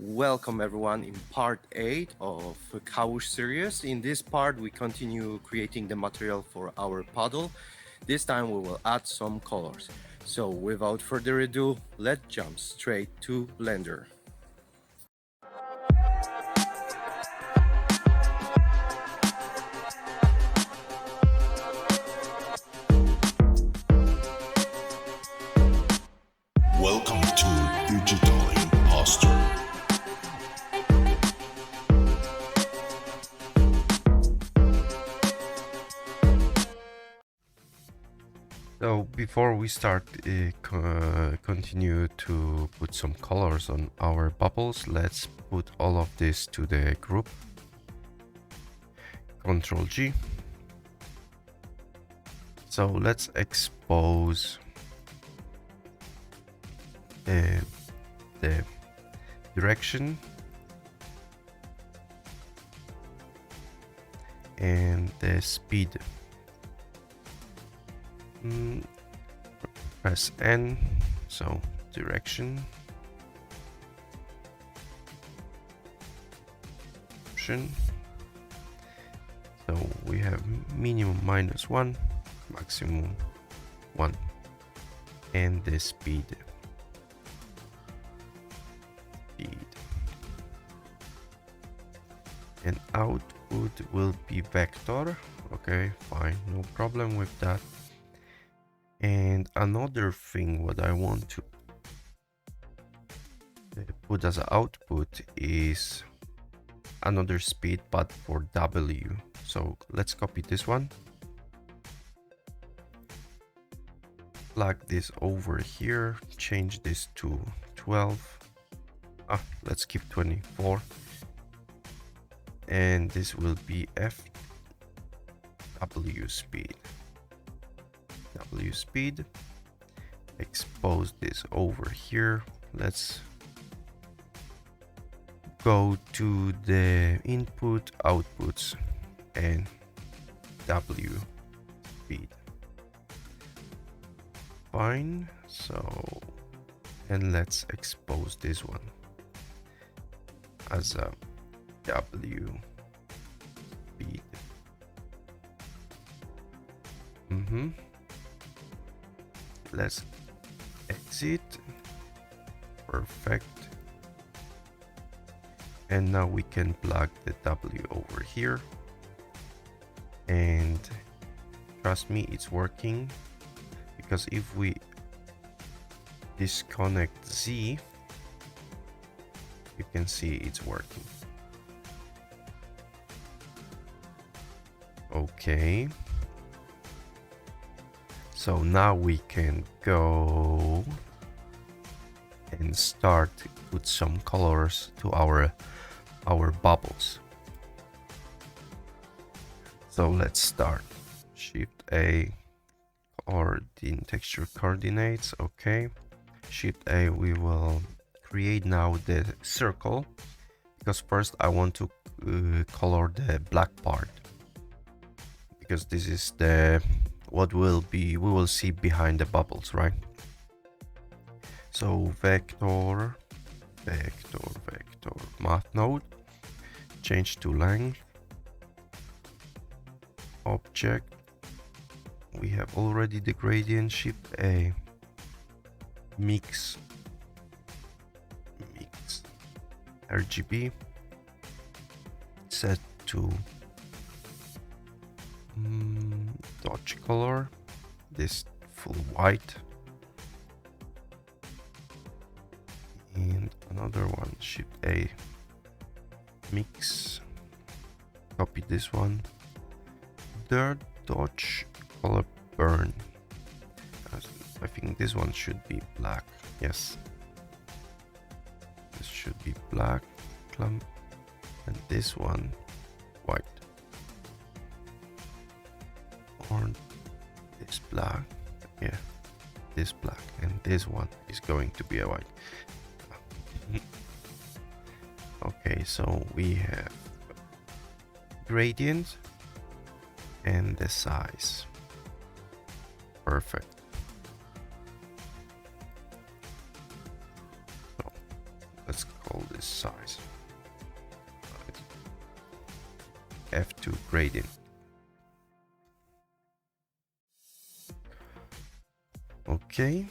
Welcome everyone in part 8 of Kawoosh series. In this part we continue creating the material for our puddle. This time we will add some colors. So without further ado, let's jump straight to Blender. Welcome to Digital Imposter. So before we start, continue to put some colors on our bubbles. Let's put all of this to the group. Control G. So let's expose the direction and the speed. Press N, so direction, option. So we have minimum -1, maximum 1, and the speed. And output will be vector. Okay, fine, no problem with that. And another thing what I want to put as output is another speed, but for W. So let's copy this one, plug this over here, change this to 12. Let's keep 24, and this will be W speed. W speed, expose this over here. Let's go to the input outputs and W speed. Fine. So, and let's expose this one as a W speed. Let's exit. Perfect. And now we can plug the W over here, and trust me, it's working, because if we disconnect Z, you can see it's working. Okay. So now we can go and start to put some colors to our bubbles. So let's start. Shift A, texture coordinates. Okay. Shift A, we will create now the circle, because first I want to color the black part, because this is the we will see behind the bubbles, right? So vector, math node, change to length, object. We have already the gradient. Shift A, mix RGB, set to dodge color, this full white, and another one. Shift A, mix, copy this one, dirt dodge color burn. I think this one should be black. Yes, this should be black clump, and this one white. Or this black, yeah, this black, and this one is going to be a white. Okay, so we have gradient and the size. Perfect. So let's call this size. F2 gradient. Okay.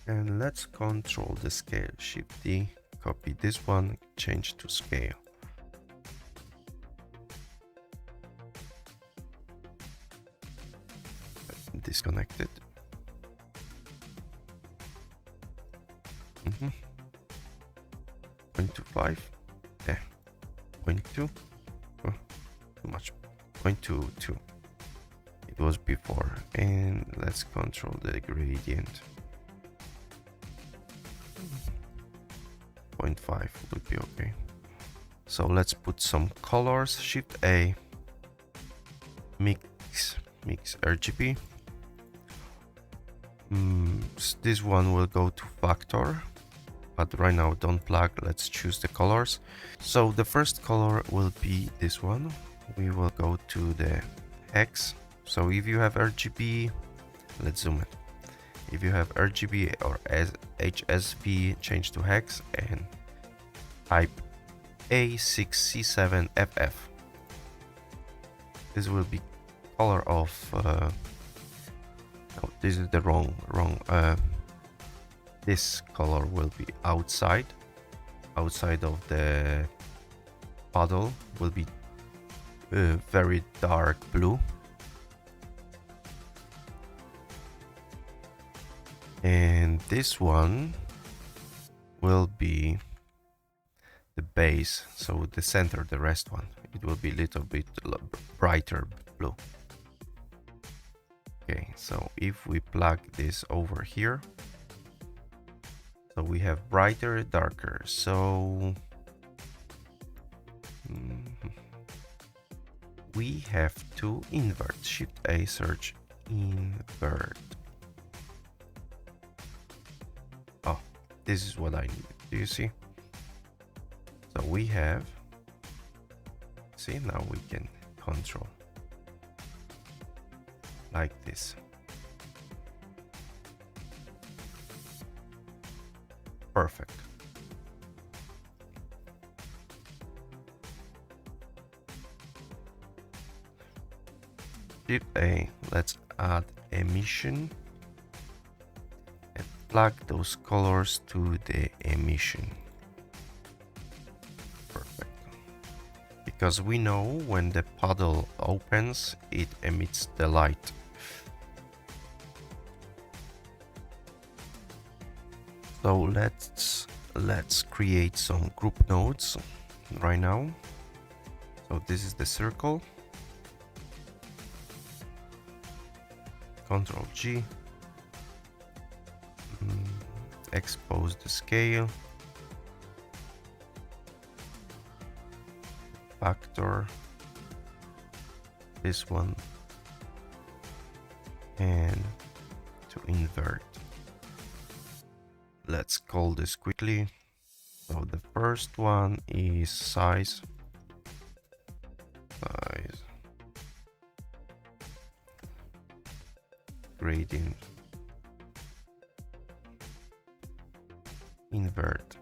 And let's control the scale. Shift D, copy this one, change to scale. Disconnected. 0.25. Yeah. 0.2. Oh, too much. 0.22. It was before. And let's control the gradient. 0.5 would be okay. So let's put some colors. Shift A. Mix RGB. This one will go to factor, but right now don't plug. Let's choose the colors. So the first color will be this one. We will go to the hex. So if you have RGB, let's zoom it. If you have RGB or HSV, change to hex and type A6C7FF. This will be color of no, this is the wrong this color will be outside of the puddle, will be very dark blue, and this one will be the base, so the center, the rest one, it will be a little bit brighter blue. Okay, so if we plug this over here, so we have brighter, darker. So we have to invert. Shift A, search invert. Oh, this is what I need. Do you see? So we have, see, now we can control like this. Perfect. Shift A, let's add emission and plug those colors to the emission. Perfect. Because we know when the puddle opens, it emits the light. So let's create some group nodes right now. So this is the circle. Control G. Expose the scale. Factor. This one. And to invert. Let's call this quickly. So the first one is size. Gradient. Invert.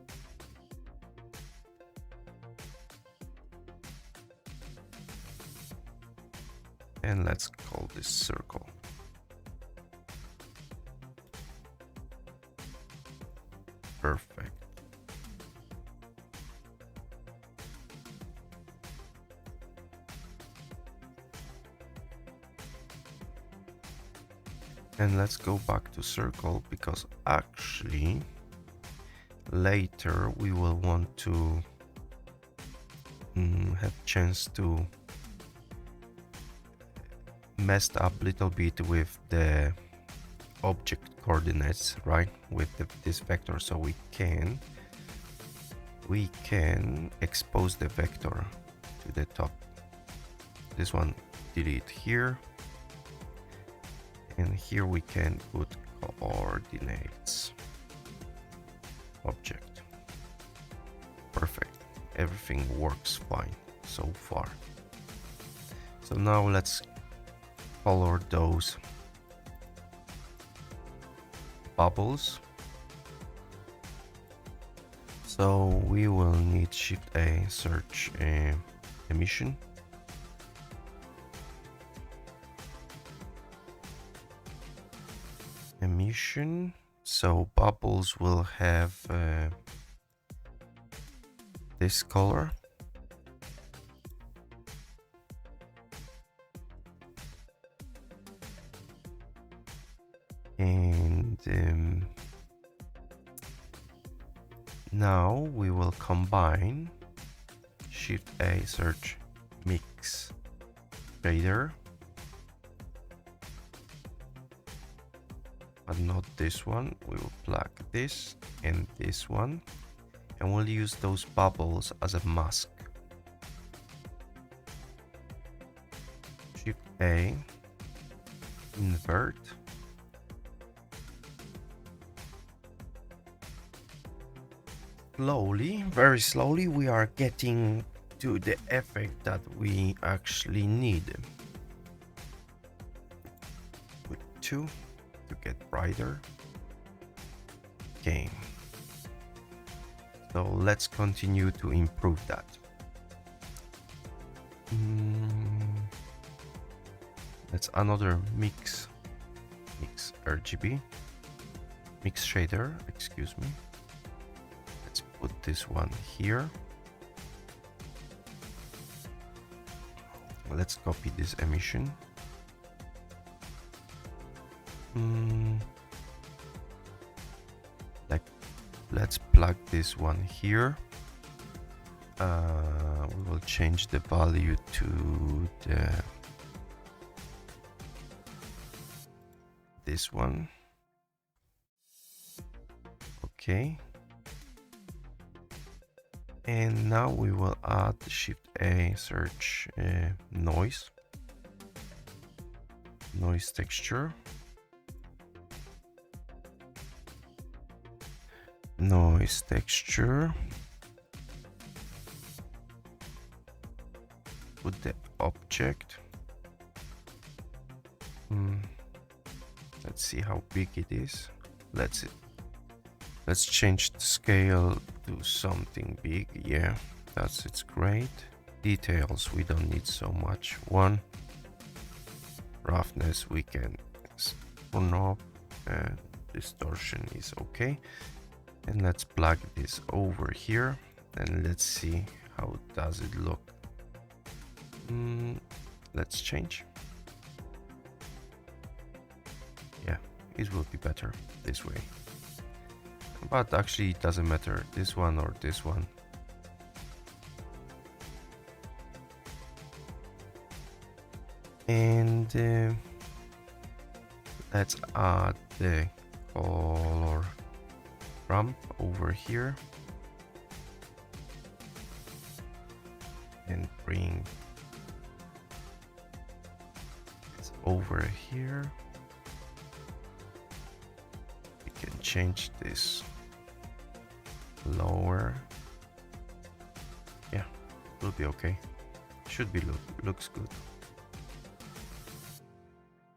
And let's call this circle. Perfect. And let's go back to circle, because actually later we will want to have chance to messed up a little bit with the object coordinates, right, with this vector, so we can expose the vector to the top. This one delete here, and here we can put coordinates object. Perfect. Everything works fine so far. So now let's color those bubbles. So we will need Shift A, search emission. Emission. So bubbles will have this color. And now we will combine Shift A, search mix shader, but not this one. We will plug this and this one, and we'll use those bubbles as a mask. Shift A, invert. Slowly, very slowly, we are getting to the effect that we actually need. With 2 to get brighter. Okay. So let's continue to improve that. That's another mix RGB, mix shader, excuse me. Let's put this one here. Let's copy this emission. Let's plug this one here. We will change the value to this one. Okay. And now we will add Shift A, search noise texture. Noise texture. Put the object. Let's see how big it is. Let's change the scale to something big. Yeah, it's great. Details we don't need so much. 1. Roughness we can turn off. Distortion is okay. And let's plug this over here and let's see how does it look. Let's change. Yeah, it will be better this way. But actually it doesn't matter, this one or this one. And let's add the color ramp over here and bring it over here. We can change this lower. Yeah, will be okay. Should be looks good.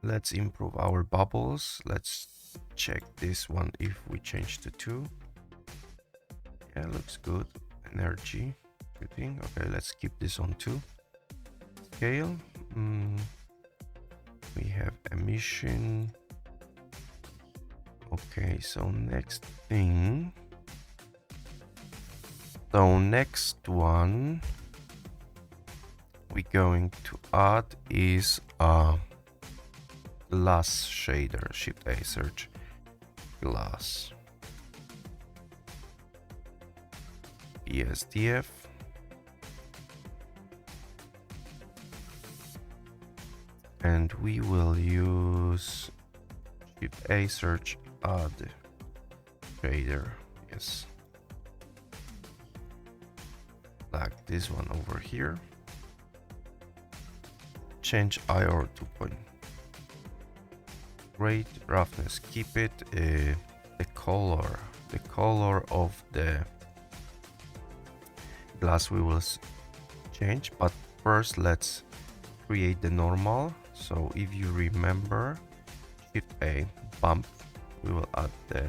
Let's improve our bubbles. Let's check this one if we change to 2. Yeah, looks good. Energy shooting. Okay, let's keep this on 2. Scale. We have emission. Okay, so next thing. So next one we're going to add is a glass shader. Shift A, search glass. ESDF. And we will use Shift A, search add shader. Yes. Like this one over here. Change IR to 2. Great. Roughness, keep it. The color of the glass we will change, but first let's create the normal. So if you remember, Shift A, bump we will add the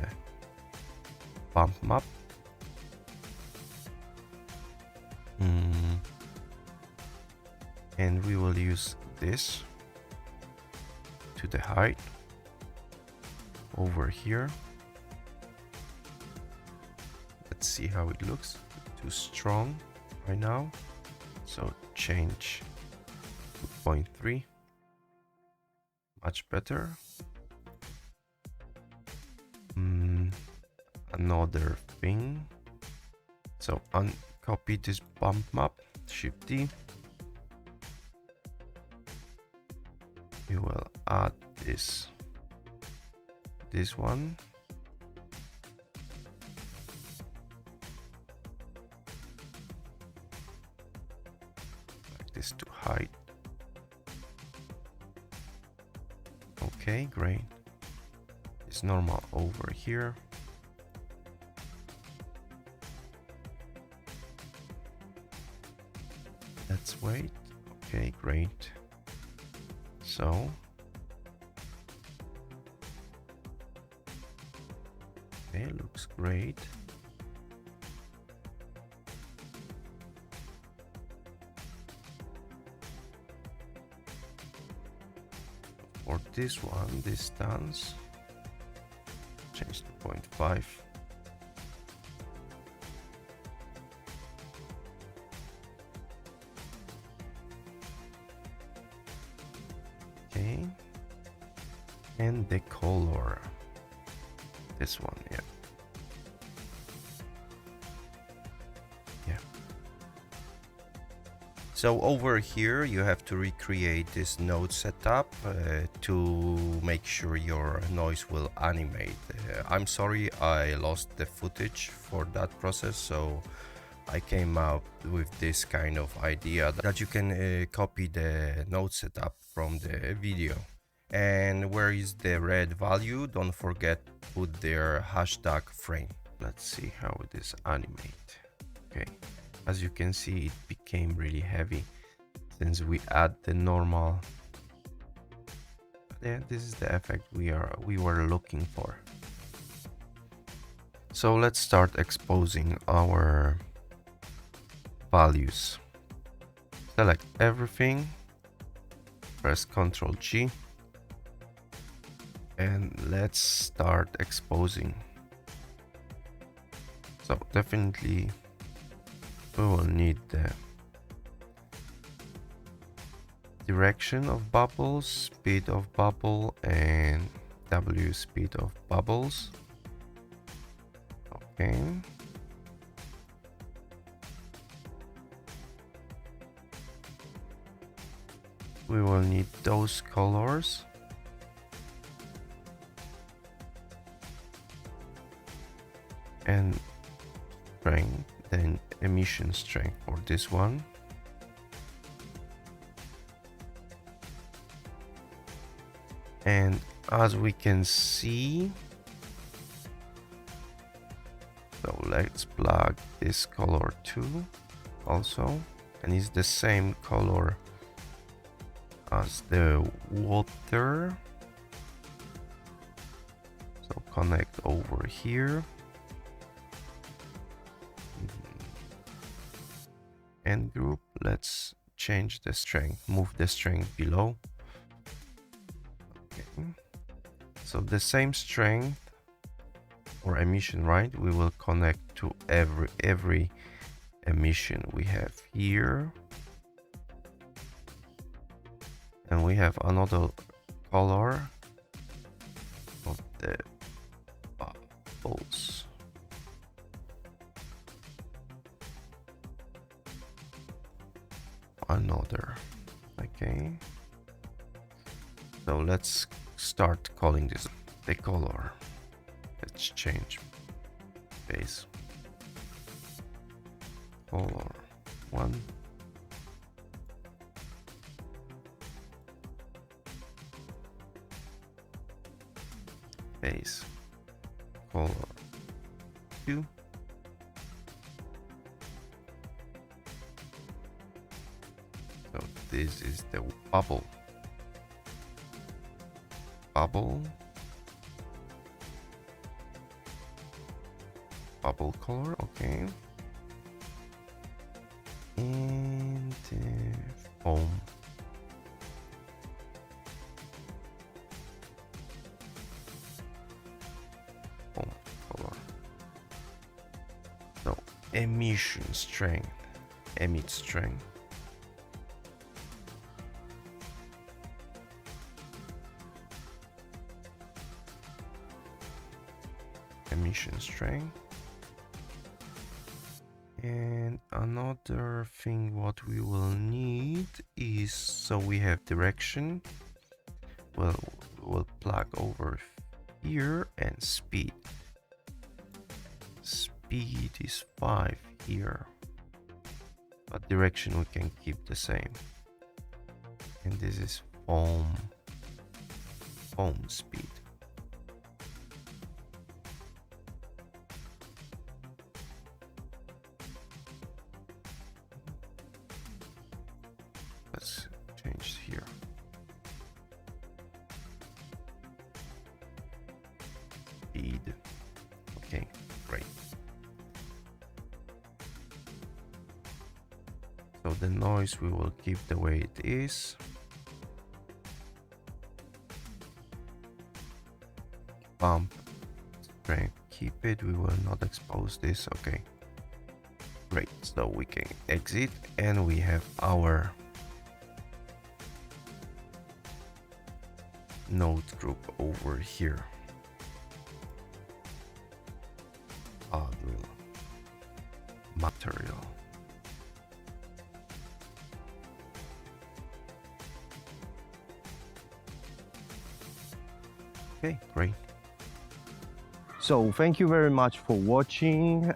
bump map. And we will use this to the height over here. Let's see how it looks. Too strong right now, so change to 0.3. Much better. Another thing, so uncopy this bump map, Shift D. We will add this one, like this to height. Okay, great. It's normal over here. Let's wait. Okay, great. So okay, looks great. For this one, distance change to 0.5. Okay, and the color, this one, yeah. So over here you have to recreate this node setup to make sure your noise will animate. I'm sorry I lost the footage for that process, so I came up with this kind of idea that you can copy the node setup from the video. And where is the red value, don't forget put their hashtag frame. Let's see how it is animate. Okay, as you can see, it became really heavy since we add the normal. Yeah, this is the effect we were looking for. So let's start exposing our values. Select everything, press Ctrl G, and let's start exposing. So definitely we will need the direction of bubbles, speed of bubble, and W speed of bubbles. Okay. We will need those colors. And strength, then emission strength for this one. And as we can see, so let's plug this color too also, and it's the same color as the water, so connect over here. And group, let's change the strength, move the strength below. Okay, so the same strength or emission, right? We will connect to every emission we have here. And we have another color of the bubbles. Another. Okay, so let's start calling this the color. Let's change base color 1, base color 2, so this is the bubble bubble color, okay. And foam. Foam color. So emission strength, emit strength. Emission strength. And another thing what we will need is, so we have direction, we'll plug over here, and speed is 5 here, but direction we can keep the same. And this is foam speed. Let's change here. Speed. Okay, great. So the noise we will keep the way it is. Bump strength, keep it. We will not expose this. Okay, great. So we can exit, and we have our node group over here. Puddle material. Okay, great. So thank you very much for watching.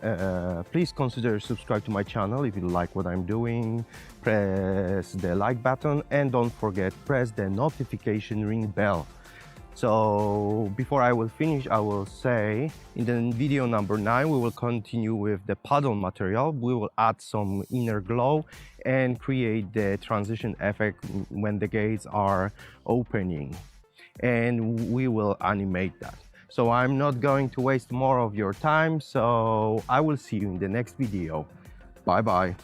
Please consider subscribe to my channel if you like what I'm doing. Press the like button and don't forget press the notification ring bell. So before I will finish, I will say in the video number 9 we will continue with the puddle material. We will add some inner glow and create the transition effect when the gates are opening, and we will animate that. So I'm not going to waste more of your time, so I will see you in the next video. Bye bye.